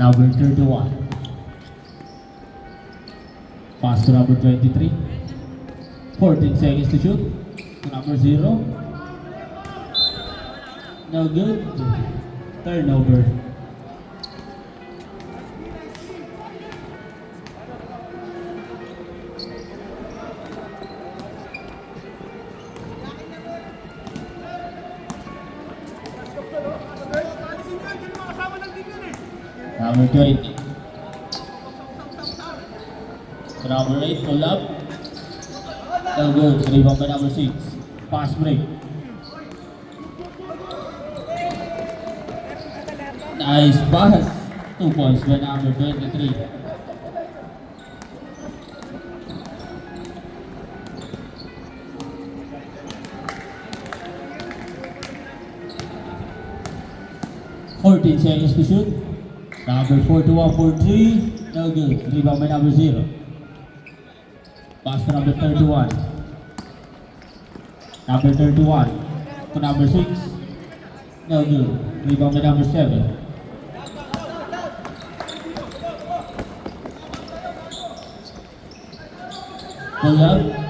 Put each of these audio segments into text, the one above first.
Number 31. Pass to number 23. 14 seconds to shoot. To number 0. No good. Turnover. Number 20. To number 8, pull up. No good. Rebound by number 6. Pass break. Nice pass. 2 points by number 23. Fourteen seconds to shoot. Number 41 for 3. No good. Rebound by number 0. Pass to number 31. Number 31 to number 6. No good. Rebound by number 7. Pull up.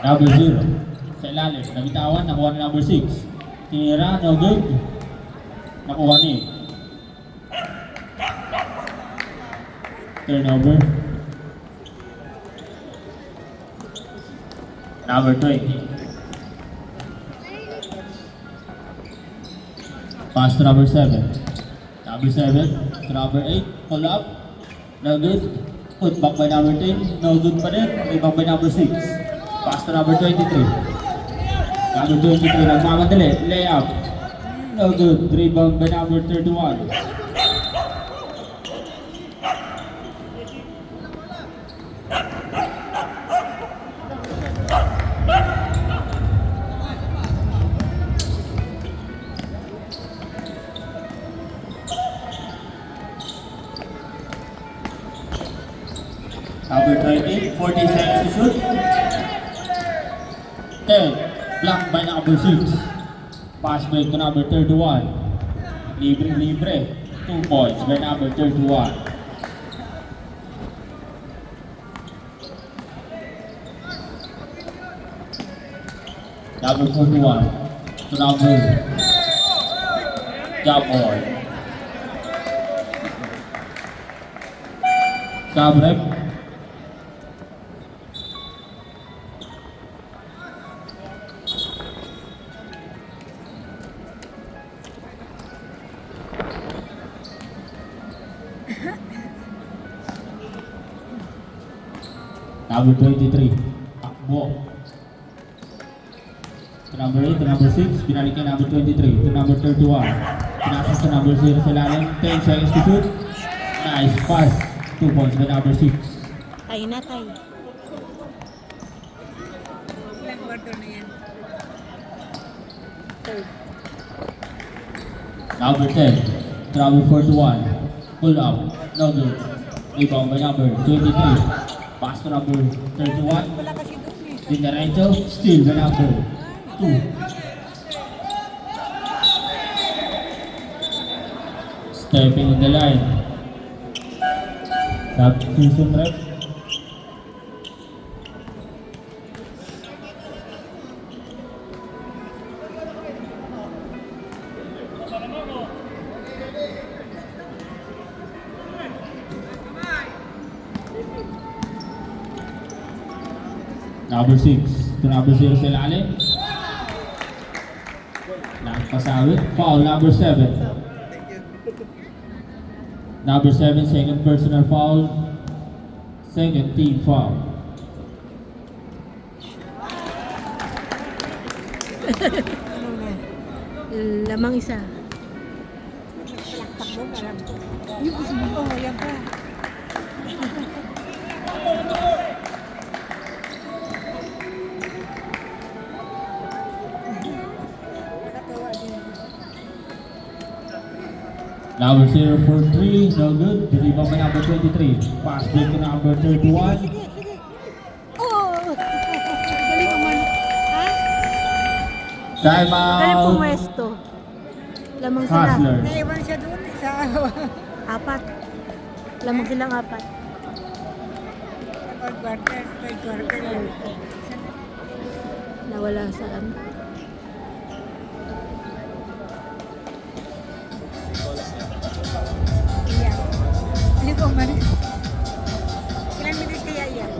Number 0. Sa ilalim. Nabitawan. Nakuha na number 6. Tinira. No good. Nakuha ni. Turnover. Number 20. Pass to number 7. Number 7 to number 8. Pull up. No good. Put back by number 10. No good pa rin. Rebound by number 6. Pass to number 23. Number 23 nagmamadali. Layup. No good. Rebound by number 31. number 20, 40 seconds to shoot. 10, blocked by number 6. Pass break to number 31. Libre. 2 points by number 31. Number 41 to number Jaboy. Sabrep. Number 23, Akbo. To number 8, to number 6, binalik kay number 23, to number 31. Pinasas sa number 0 sa lalim, 10 seconds to shoot. Nice pass, 2 points by number 6. Tayo na tayo. Ilang quarter na yan? Third. Number 10, to number 41, pull up, no good. Rebound by number 23. Pass to number 31. Wala kasi doon eh. Dinaretso, steal by number 2. Stepping in the line. Substitution rep. Number 6 to number 0 sa ilalim. Nakapasawit. Foul number 7. Number 7, second personal foul. Second team foul. Ano na? Lamang isa. Palakpak mo, alam ko. Yung gusto mo, oh, yan pa. Nakatawa din. Number 0 for 3, no good. The rebound by number 23. Pass break to number 31. Sige. Oh! Galing naman. Ha? Time Galing out. pumwesto. Lamang sila. Hustler. Naiwan siya doon eh, sa Apat. Lamang silang apat. third quarter, third quarter lang. Nawala sa ano. Iya. Ano ko man? Ilang minutes kaya yan?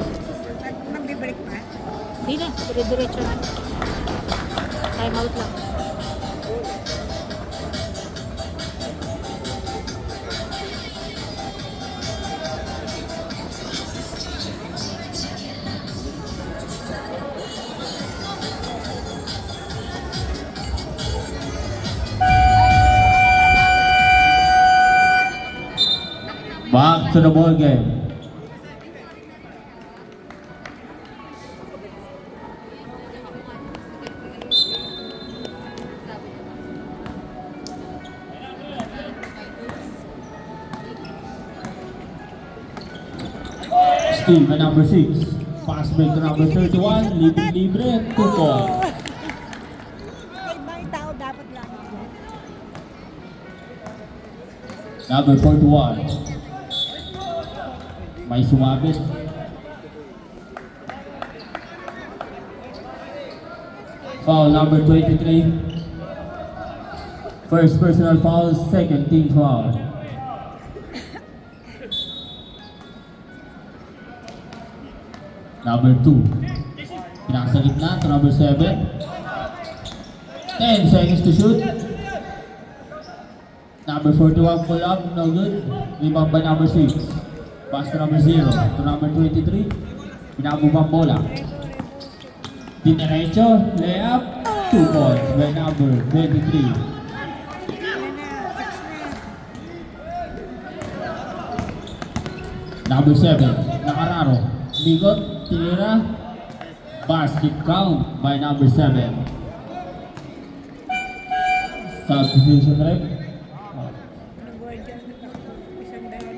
At magbibalik pa? Hindi na. Dire-diretso na. Time out lang. Back to the ball game. Steal by number 6. Pass break to number 31. Libre. 2 points. May ibang tao dapat lang. Number 41. May sumabit. Foul number 23. First personal foul, second team foul. Number 2. Pinasa gitna to number 7. 10 seconds to shoot. Number 41 pull up, no good. Rebound by number 6. Pass to number 0 to number 23. Pinabubang bola. Dinaretso, layup, 2 points by number 23. Number 7, Nakararo. Bigot, tinira. Basket count by number 7. Substitution rep. Anong guardian na isang dahil?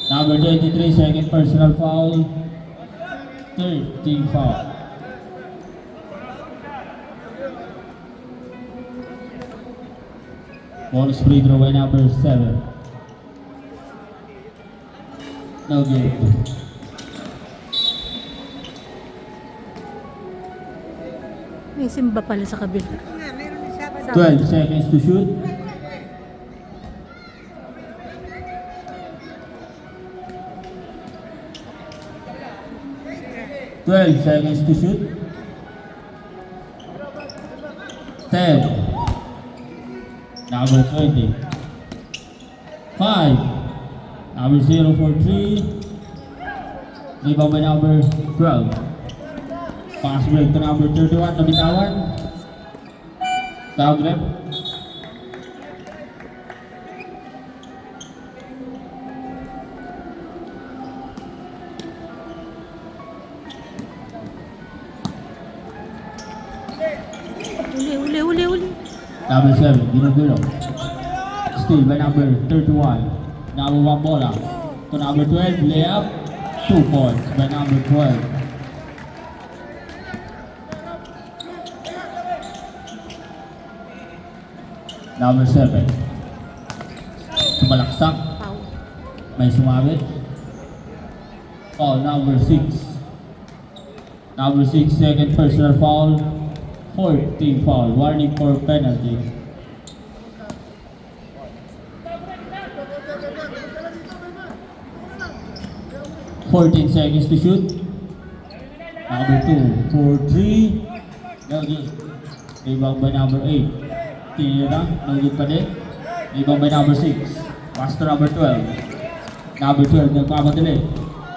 Number Number 23, second personal foul. Third team foul. Bonus free throw by number 7. No good. May simba pala sa kabila. Nga, meron din Sabado. 12 seconds to shoot. Twelve seconds to shoot. 10. Number 20. 5. Number 0 for 3. Rebound by number 12. Pass break to number 31, nabitawan. Foul grab. Uli. Number 7, ginugulo. Steal by number 31. Number 1 bola. To number 12, layup. 2 points by number 12. Number 7. Sumalaksak. Foul. May sumabit. Foul number 6. Number 6, second personal foul. Fourth team foul. Warning for penalty. "14 seconds to shoot. Number 2 for 3. No good. Rebound by number 8. Tira. No good pa din. Rebound by number 6. Pass to number 12. Number 12 nagmamadali.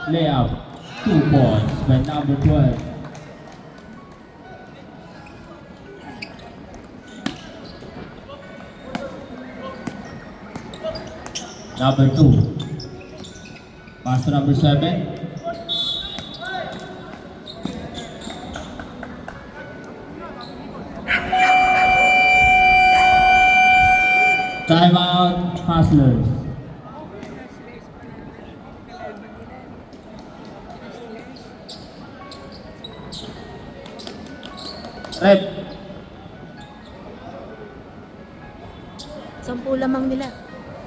Layup. 2 points by number 12. Number 2. Pass to number 7. Timeout, Hustlers. Rep. 10 lamang nila.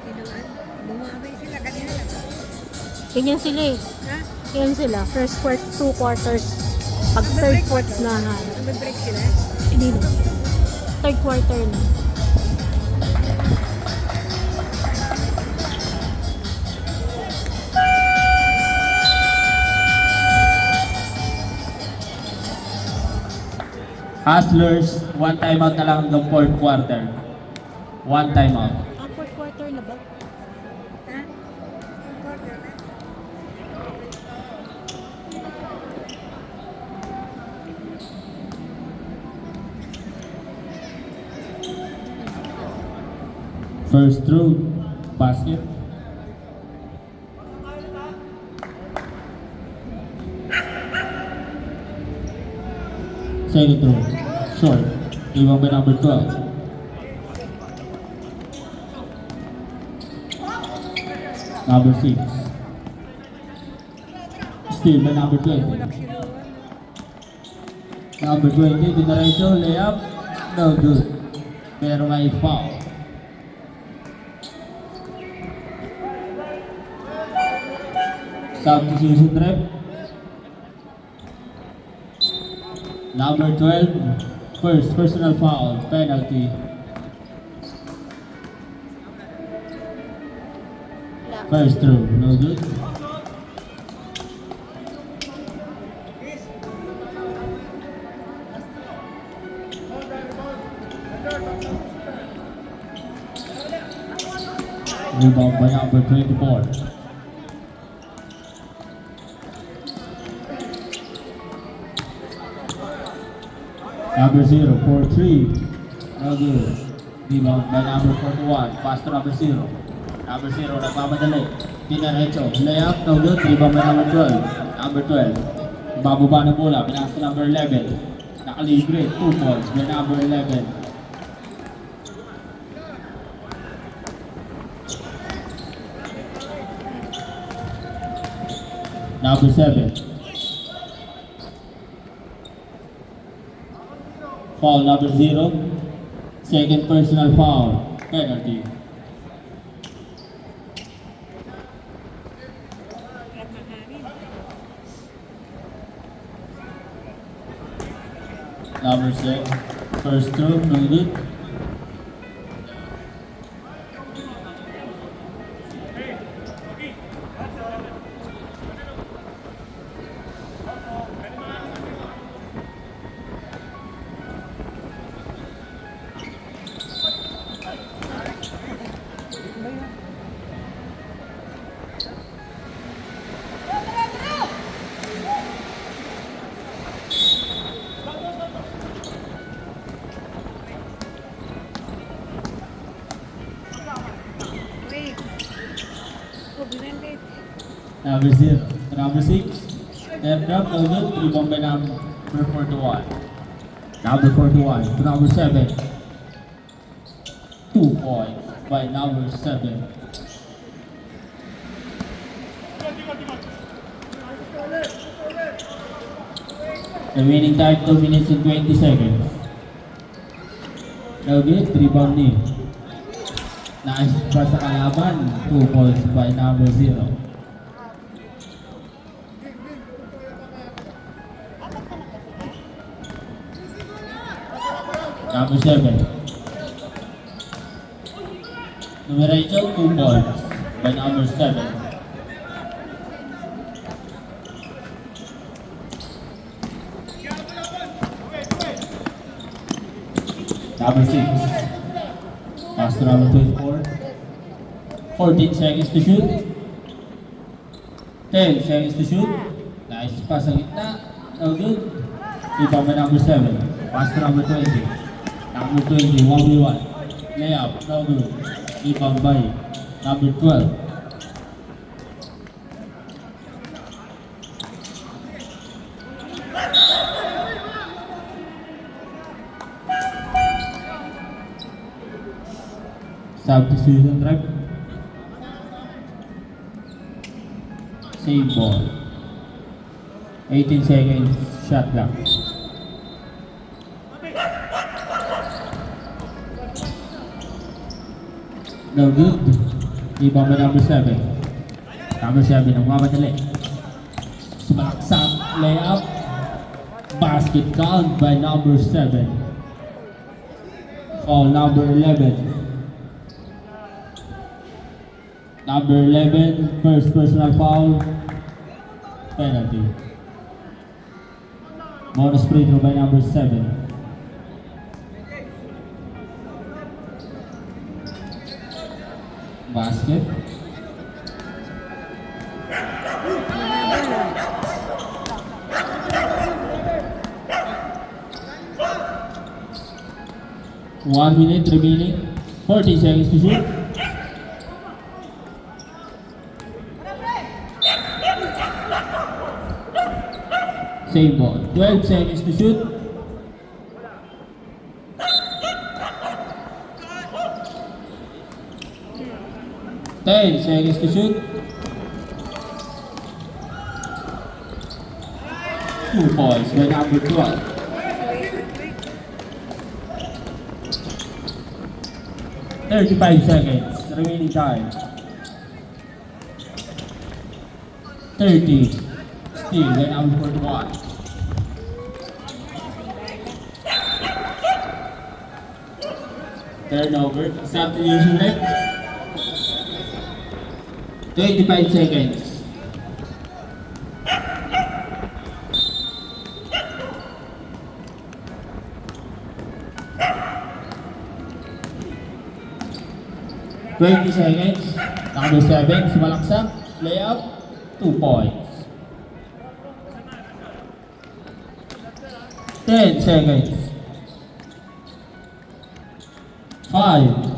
Ginawan. Bumabay sila kanina lang. Ganyan sila eh. Ha? Ganyan sila. First quarter, 2 quarters. Pag third quarter na Nag-break sila. hindi na. Third quarter na. Hustlers, 1 timeout na lang hanggang 4th quarter. 1 timeout. Fourth quarter na ba? Ha? Quarter na. First throw, basket. Second throw, short. Rebound by number 12. Number 6. Steal by number 20. Number 20, dinaretso, layup. No good. Pero may foul. Substitution rep. Number 12, first personal foul, penalty. First throw, no good. Rebound by number 24. Number 0 for 3. No good. Rebound by number 41. Pass to number 0. Number 0 nagmamadali. Dinaretso. Layup. No good. Rebound by number 12. Number 12. Bababa ng bola. Pinasa number 11. Nakalibre. 2 points by number 11. Number 7. Foul number 0. Second personal foul. Penalty. Number 6. First throw, no good. Wait. Oh, binanday. Number 0. Number 6. Step drop, no good. Rebound by number 41. Number 41 to number 7. 2 points by number 7. Remaining time 2 minutes and 20 seconds. No good. Rebound ni. Nice pa sa kalaban. 2 points by number 0. Number 7. Numeration 2 points by number 7. Number 6. Pass to number 24. 14 seconds to shoot. 10 seconds to shoot. Nice pass sa gitna. No good. Rebound by number 7. Pass to number 20. Number 20, 1v1. Layup, no good. Rebound by number 12. Substitution drive. Save ball. 18 seconds shot clock. No good. Rebound by number 7. Number 7 ang mamadali. Sumalaksak layup. Basket count by number 7. Foul number 11. Number 11, first personal foul. Penalty. Bonus free throw by number 7. Basket. One minute remaining. 40 seconds to shoot. Same ball. 12 seconds to shoot. Ten seconds to shoot. 2 points by number 12. 35 seconds remaining time. 30. Still by number 41. Turnover. Substitution left. 25 seconds. Twenty seconds. Number 7, sumalaksak. Layup. 2 points. 10 seconds. 5.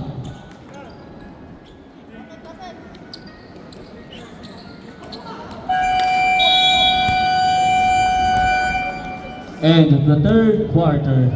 End of the third quarter.